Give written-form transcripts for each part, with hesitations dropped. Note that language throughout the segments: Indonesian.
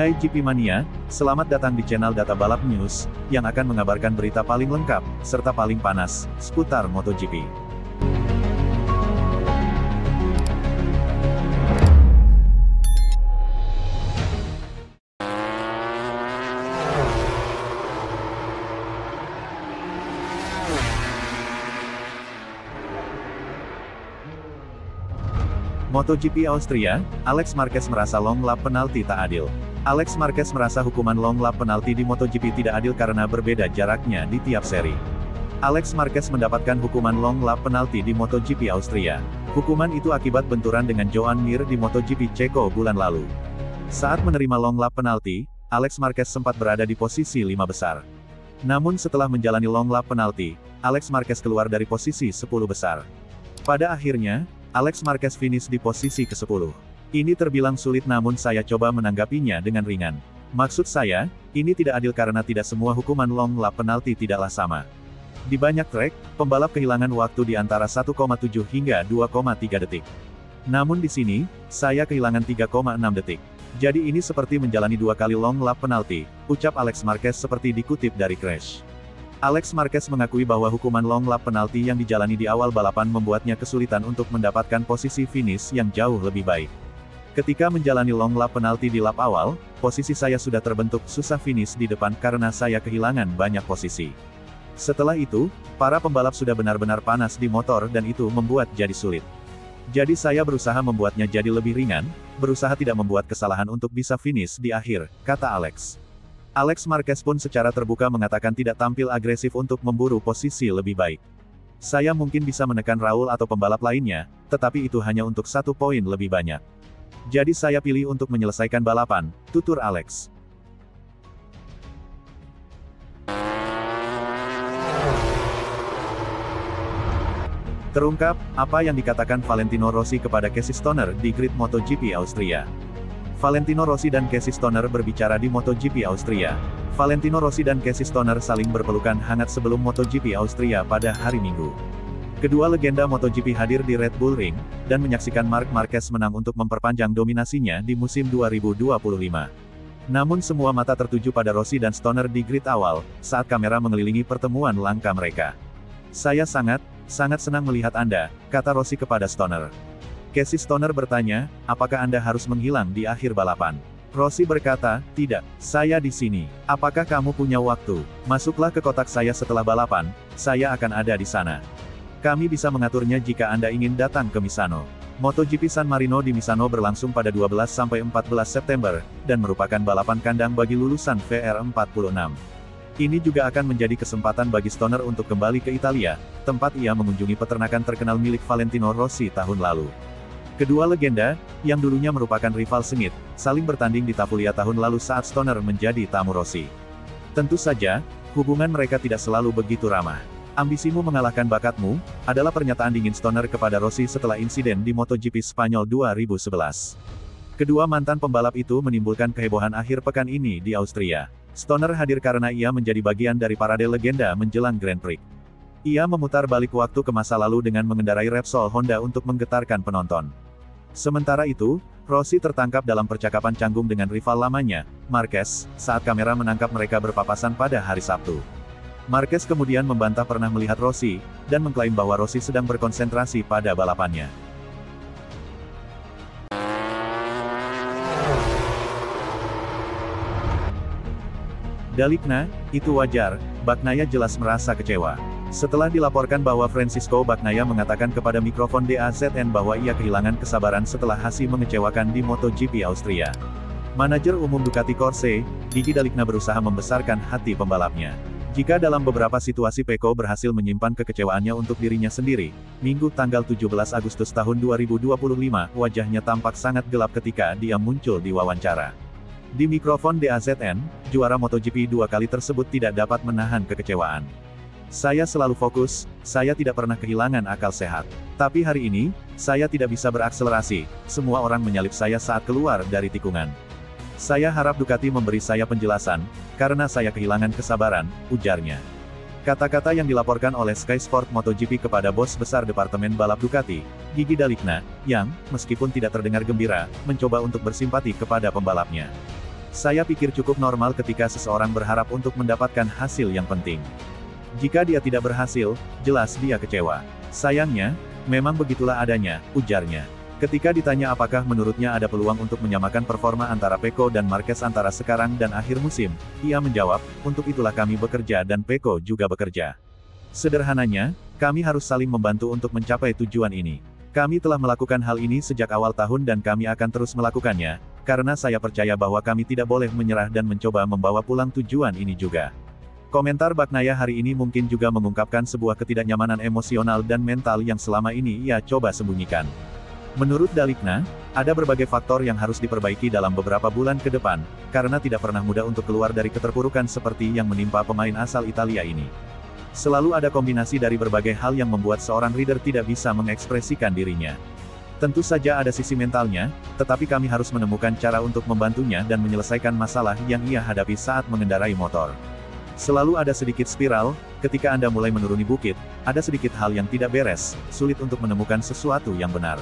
Hai GP Mania, selamat datang di channel Data Balap News, yang akan mengabarkan berita paling lengkap, serta paling panas, seputar MotoGP. MotoGP Austria, Alex Marquez merasa long lap penalti tak adil. Alex Marquez merasa hukuman long lap penalti di MotoGP tidak adil karena berbeda jaraknya di tiap seri. Alex Marquez mendapatkan hukuman long lap penalti di MotoGP Austria. Hukuman itu akibat benturan dengan Joan Mir di MotoGP Ceko bulan lalu. Saat menerima long lap penalti, Alex Marquez sempat berada di posisi 5 besar. Namun setelah menjalani long lap penalti, Alex Marquez keluar dari posisi 10 besar. Pada akhirnya, Alex Marquez finish di posisi ke-10. Ini terbilang sulit namun saya coba menanggapinya dengan ringan. Maksud saya, ini tidak adil karena tidak semua hukuman long lap penalti tidaklah sama. Di banyak trek, pembalap kehilangan waktu di antara 1,7 hingga 2,3 detik. Namun di sini, saya kehilangan 3,6 detik. Jadi ini seperti menjalani 2 kali long lap penalti, ucap Alex Marquez seperti dikutip dari Crash. Alex Marquez mengakui bahwa hukuman long lap penalti yang dijalani di awal balapan membuatnya kesulitan untuk mendapatkan posisi finish yang jauh lebih baik. Ketika menjalani long lap penalti di lap awal, posisi saya sudah terbentuk susah finish di depan karena saya kehilangan banyak posisi. Setelah itu, para pembalap sudah benar-benar panas di motor dan itu membuat jadi sulit. Jadi saya berusaha membuatnya jadi lebih ringan, berusaha tidak membuat kesalahan untuk bisa finish di akhir, kata Alex. Alex Marquez pun secara terbuka mengatakan tidak tampil agresif untuk memburu posisi lebih baik. Saya mungkin bisa menekan Raul atau pembalap lainnya, tetapi itu hanya untuk 1 poin lebih banyak. Jadi saya pilih untuk menyelesaikan balapan, tutur Alex. Terungkap, apa yang dikatakan Valentino Rossi kepada Casey Stoner di grid MotoGP Austria. Valentino Rossi dan Casey Stoner berbicara di MotoGP Austria. Valentino Rossi dan Casey Stoner saling berpelukan hangat sebelum MotoGP Austria pada hari Minggu. Kedua legenda MotoGP hadir di Red Bull Ring, dan menyaksikan Marc Marquez menang untuk memperpanjang dominasinya di musim 2025. Namun semua mata tertuju pada Rossi dan Stoner di grid awal, saat kamera mengelilingi pertemuan langka mereka. Saya sangat senang melihat Anda, kata Rossi kepada Stoner. Casey Stoner bertanya, apakah Anda harus menghilang di akhir balapan? Rossi berkata, tidak, saya di sini. Apakah kamu punya waktu? Masuklah ke kotak saya setelah balapan, saya akan ada di sana. Kami bisa mengaturnya jika Anda ingin datang ke Misano. MotoGP San Marino di Misano berlangsung pada 12–14 September, dan merupakan balapan kandang bagi lulusan VR46. Ini juga akan menjadi kesempatan bagi Stoner untuk kembali ke Italia, tempat ia mengunjungi peternakan terkenal milik Valentino Rossi tahun lalu. Kedua legenda, yang dulunya merupakan rival sengit, saling bertanding di Tafulia tahun lalu saat Stoner menjadi tamu Rossi. Tentu saja, hubungan mereka tidak selalu begitu ramah. Ambisimu mengalahkan bakatmu, adalah pernyataan dingin Stoner kepada Rossi setelah insiden di MotoGP Spanyol 2011. Kedua mantan pembalap itu menimbulkan kehebohan akhir pekan ini di Austria. Stoner hadir karena ia menjadi bagian dari parade legenda menjelang Grand Prix. Ia memutar balik waktu ke masa lalu dengan mengendarai Repsol Honda untuk menggetarkan penonton. Sementara itu, Rossi tertangkap dalam percakapan canggung dengan rival lamanya, Marquez, saat kamera menangkap mereka berpapasan pada hari Sabtu. Marquez kemudian membantah pernah melihat Rossi, dan mengklaim bahwa Rossi sedang berkonsentrasi pada balapannya. Dalikna, itu wajar, Bagnaia jelas merasa kecewa. Setelah dilaporkan bahwa Francisco Bagnaia mengatakan kepada mikrofon DAZN bahwa ia kehilangan kesabaran setelah hasil mengecewakan di MotoGP Austria. Manajer umum Ducati Corse, Gigi Dalikna berusaha membesarkan hati pembalapnya. Jika dalam beberapa situasi Pecco berhasil menyimpan kekecewaannya untuk dirinya sendiri, Minggu tanggal 17 Agustus tahun 2025, wajahnya tampak sangat gelap ketika dia muncul di wawancara. Di mikrofon DAZN, juara MotoGP 2 kali tersebut tidak dapat menahan kekecewaan. Saya selalu fokus, saya tidak pernah kehilangan akal sehat. Tapi hari ini, saya tidak bisa berakselerasi, semua orang menyalip saya saat keluar dari tikungan. Saya harap Ducati memberi saya penjelasan, karena saya kehilangan kesabaran, ujarnya. Kata-kata yang dilaporkan oleh Sky Sport MotoGP kepada bos besar Departemen Balap Ducati, Gigi Dalikna, yang, meskipun tidak terdengar gembira, mencoba untuk bersimpati kepada pembalapnya. Saya pikir cukup normal ketika seseorang berharap untuk mendapatkan hasil yang penting. Jika dia tidak berhasil, jelas dia kecewa. Sayangnya, memang begitulah adanya, ujarnya. Ketika ditanya apakah menurutnya ada peluang untuk menyamakan performa antara Peko dan Marquez antara sekarang dan akhir musim, ia menjawab, untuk itulah kami bekerja dan Peko juga bekerja. Sederhananya, kami harus saling membantu untuk mencapai tujuan ini. Kami telah melakukan hal ini sejak awal tahun dan kami akan terus melakukannya, karena saya percaya bahwa kami tidak boleh menyerah dan mencoba membawa pulang tujuan ini juga. Komentar Bagnaia hari ini mungkin juga mengungkapkan sebuah ketidaknyamanan emosional dan mental yang selama ini ia coba sembunyikan. Menurut Dalikna, ada berbagai faktor yang harus diperbaiki dalam beberapa bulan ke depan, karena tidak pernah mudah untuk keluar dari keterpurukan seperti yang menimpa pemain asal Italia ini. Selalu ada kombinasi dari berbagai hal yang membuat seorang rider tidak bisa mengekspresikan dirinya. Tentu saja ada sisi mentalnya, tetapi kami harus menemukan cara untuk membantunya dan menyelesaikan masalah yang ia hadapi saat mengendarai motor. Selalu ada sedikit spiral, ketika Anda mulai menuruni bukit, ada sedikit hal yang tidak beres, sulit untuk menemukan sesuatu yang benar.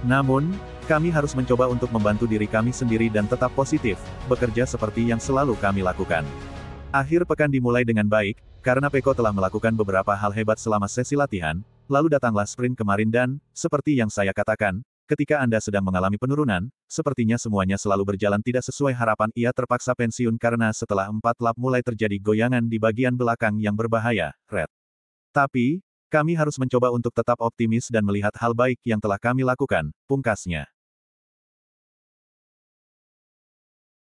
Namun, kami harus mencoba untuk membantu diri kami sendiri dan tetap positif, bekerja seperti yang selalu kami lakukan. Akhir pekan dimulai dengan baik, karena Peko telah melakukan beberapa hal hebat selama sesi latihan, lalu datanglah sprint kemarin dan, seperti yang saya katakan, ketika Anda sedang mengalami penurunan, sepertinya semuanya selalu berjalan tidak sesuai harapan ia terpaksa pensiun karena setelah 4 lap mulai terjadi goyangan di bagian belakang yang berbahaya, Red. Tapi, kami harus mencoba untuk tetap optimis dan melihat hal baik yang telah kami lakukan, pungkasnya.